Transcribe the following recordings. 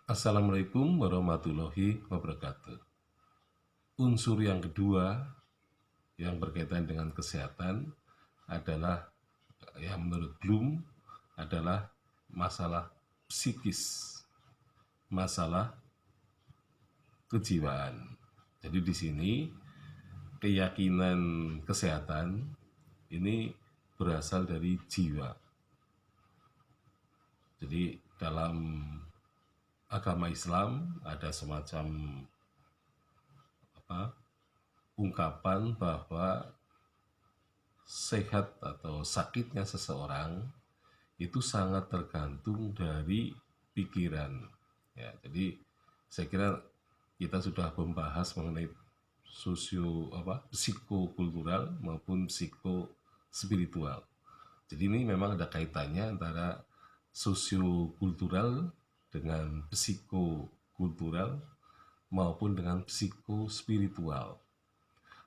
Assalamualaikum warahmatullahi wabarakatuh. Unsur yang kedua yang berkaitan dengan kesehatan adalah yang menurut Bloom adalah masalah psikis, masalah kejiwaan. Jadi di sini keyakinan kesehatan ini berasal dari jiwa. Jadi dalam agama Islam ada semacam ungkapan bahwa sehat atau sakitnya seseorang itu sangat tergantung dari pikiran. Ya, jadi saya kira kita sudah membahas mengenai psikokultural maupun psikospiritual. Jadi ini memang ada kaitannya antara sosiokultural dengan psikokultural maupun dengan psikospiritual.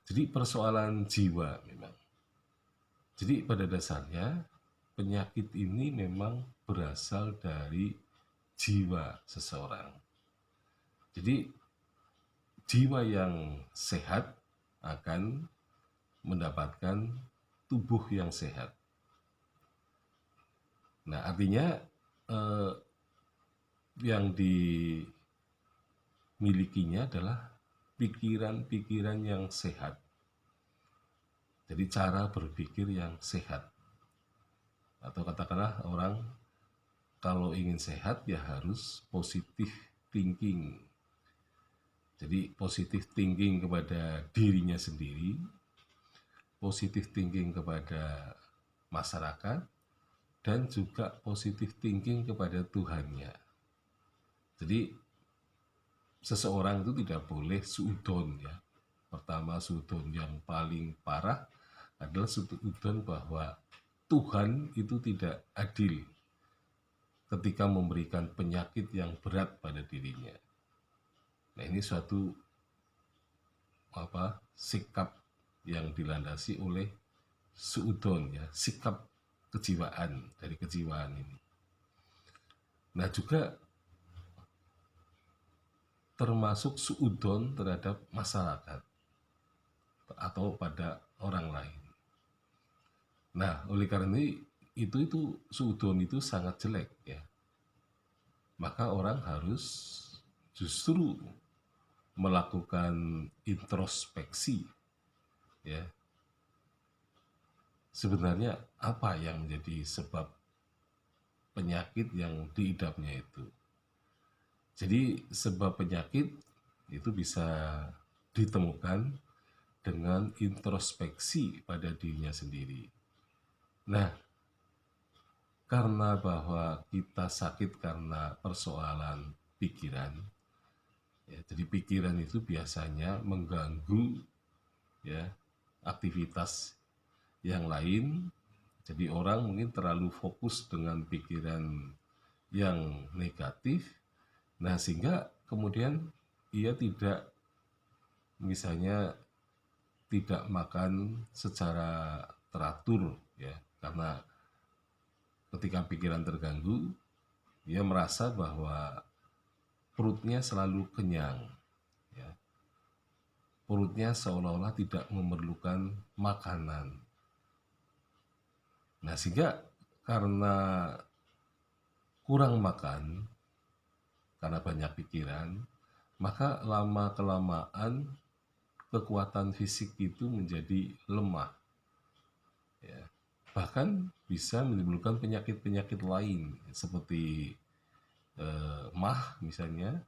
Jadi persoalan jiwa memang. Jadi pada dasarnya penyakit ini memang berasal dari jiwa seseorang. Jadi jiwa yang sehat akan mendapatkan tubuh yang sehat. Nah, artinya yang dimilikinya adalah pikiran-pikiran yang sehat. Jadi cara berpikir yang sehat. Atau katakanlah orang kalau ingin sehat ya harus positif thinking. Jadi positif thinking kepada dirinya sendiri, positif thinking kepada masyarakat, dan juga positif thinking kepada Tuhannya. Jadi seseorang itu tidak boleh suudon ya. Pertama, suudon yang paling parah adalah suudon bahwa Tuhan itu tidak adil ketika memberikan penyakit yang berat pada dirinya. Nah, ini suatu sikap yang dilandasi oleh suudon ya, sikap kejiwaan dari kejiwaan ini. Nah, juga termasuk suudon terhadap masyarakat atau pada orang lain. Nah, oleh karena itu suudon itu sangat jelek ya. Maka orang harus justru melakukan introspeksi ya. Sebenarnya apa yang menjadi sebab penyakit yang diidapnya itu? Jadi sebab penyakit itu bisa ditemukan dengan introspeksi pada dirinya sendiri. Nah, karena bahwa kita sakit karena persoalan pikiran, ya, jadi pikiran itu biasanya mengganggu ya aktivitas yang lain. Jadi orang mungkin terlalu fokus dengan pikiran yang negatif. Nah, sehingga kemudian ia misalnya tidak makan secara teratur ya, karena ketika pikiran terganggu, dia merasa bahwa perutnya selalu kenyang ya. Perutnya seolah-olah tidak memerlukan makanan. Nah, sehingga karena kurang makan, karena banyak pikiran, maka lama-kelamaan kekuatan fisik itu menjadi lemah. Ya. Bahkan bisa menimbulkan penyakit-penyakit lain seperti MAH misalnya,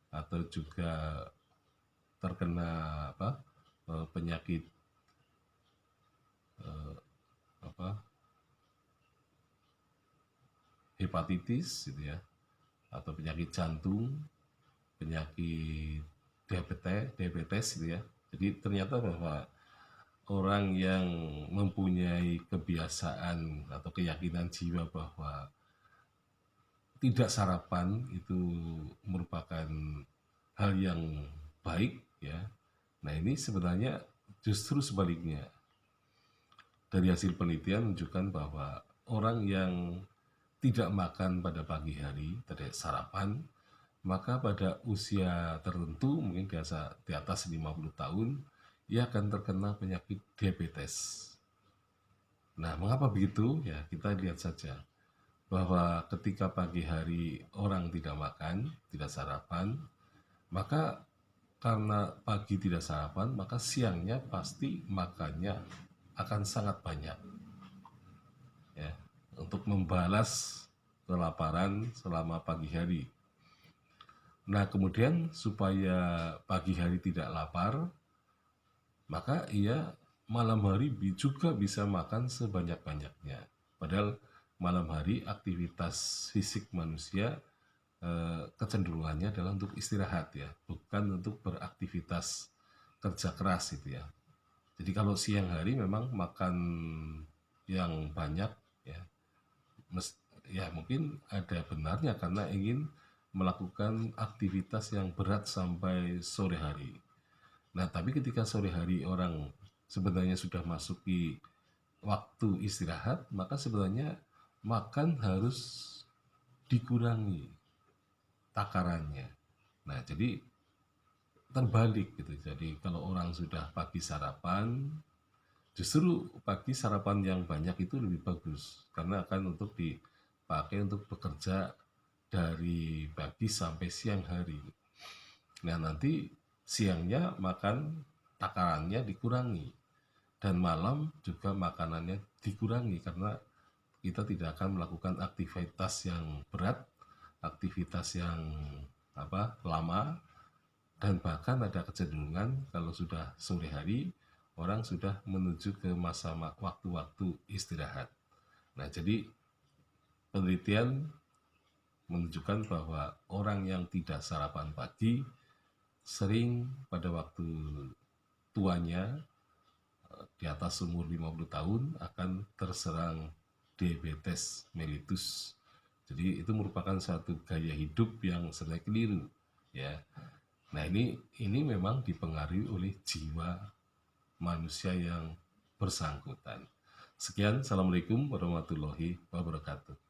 atau juga terkena penyakit hepatitis gitu ya, atau penyakit jantung, penyakit diabetes gitu ya. Jadi ternyata bahwa orang yang mempunyai kebiasaan atau keyakinan jiwa bahwa tidak sarapan itu merupakan hal yang baik ya. Nah, ini sebenarnya justru sebaliknya. Dari hasil penelitian menunjukkan bahwa orang yang tidak makan pada pagi hari, tidak sarapan, maka pada usia tertentu, mungkin di atas 50 tahun, ia akan terkena penyakit diabetes. Nah, mengapa begitu? Ya, kita lihat saja bahwa ketika pagi hari orang tidak makan, tidak sarapan, maka karena pagi tidak sarapan, maka siangnya pasti makannya akan sangat banyak, ya, untuk membalas kelaparan selama pagi hari. Nah, kemudian supaya pagi hari tidak lapar, maka ia malam hari juga bisa makan sebanyak-banyaknya. Padahal malam hari aktivitas fisik manusia kecenderungannya adalah untuk istirahat, ya, bukan untuk beraktivitas kerja keras itu, ya. Jadi kalau siang hari memang makan yang banyak, ya, ya mungkin ada benarnya karena ingin melakukan aktivitas yang berat sampai sore hari. Nah, tapi ketika sore hari orang sebenarnya sudah masuki waktu istirahat, maka sebenarnya makan harus dikurangi takarannya. Nah, jadi terbalik gitu. Jadi kalau orang sudah pagi sarapan, justru pagi sarapan yang banyak itu lebih bagus karena akan untuk dipakai untuk bekerja dari pagi sampai siang hari. Nah, nanti siangnya makan takarannya dikurangi dan malam juga makanannya dikurangi karena kita tidak akan melakukan aktivitas yang berat, aktivitas yang lama, dan bahkan ada kecenderungan kalau sudah sore hari orang sudah menuju ke masa waktu-waktu istirahat. Nah, jadi penelitian menunjukkan bahwa orang yang tidak sarapan pagi sering pada waktu tuanya di atas umur 50 tahun akan terserang diabetes mellitus. Jadi itu merupakan suatu gaya hidup yang sebenarnya keliru, ya. Nah, ini memang dipengaruhi oleh jiwa manusia yang bersangkutan. Sekian, assalamualaikum warahmatullahi wabarakatuh.